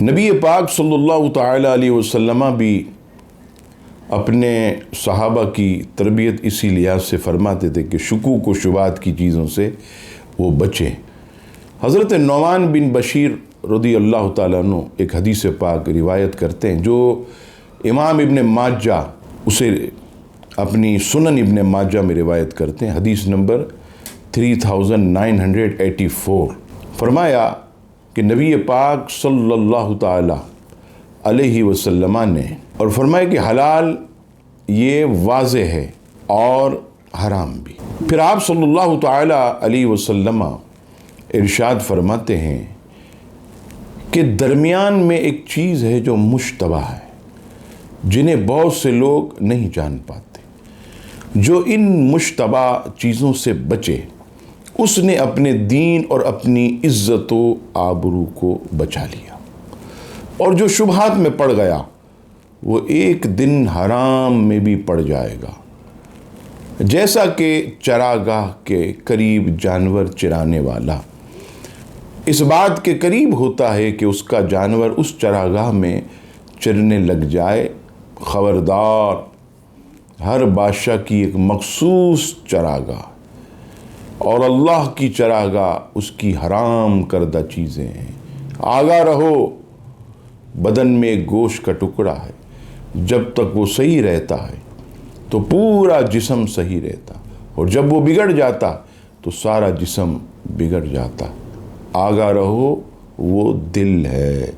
نبی پاک صلی اللہ تعالی علیہ وسلم بھی اپنے صحابہ کی تربیت اسی لحاظ سے فرماتے تھے کہ شکوک و شبہات کی چیزوں سے وہ بچیں۔ حضرت نعمان بن بشیر رضی اللہ تعالیٰ عنہ ایک حدیث پاک روایت کرتے ہیں جو امام ابن ماجہ اسے اپنی سنن ابن ماجہ میں روایت کرتے ہیں، حدیث نمبر 3984۔ فرمایا کہ نبی پاک صلی اللہ تعالی علیہ وسلم نے اور فرمایا کہ حلال یہ واضح ہے اور حرام بھی۔ پھر آپ صلی اللہ تعالی علیہ وسلم ارشاد فرماتے ہیں کہ درمیان میں ایک چیز ہے جو مشتبہ ہے، جنہیں بہت سے لوگ نہیں جان پاتے۔ جو ان مشتبہ چیزوں سے بچے اس نے اپنے دین اور اپنی عزت و آبرو کو بچا لیا، اور جو شبہات میں پڑ گیا وہ ایک دن حرام میں بھی پڑ جائے گا۔ جیسا کہ چراگاہ کے قریب جانور چرانے والا اس بات کے قریب ہوتا ہے کہ اس کا جانور اس چراگاہ میں چرنے لگ جائے، خبردار، ہر بادشاہ کی ایک مخصوص چراگاہ اور اللہ کی چراگاہ اس کی حرام کردہ چیزیں ہیں۔ آگاہ رہو، بدن میں ایک گوشت کا ٹکڑا ہے، جب تک وہ صحیح رہتا ہے تو پورا جسم صحیح رہتا، اور جب وہ بگڑ جاتا تو سارا جسم بگڑ جاتا۔ آگاہ رہو، وہ دل ہے۔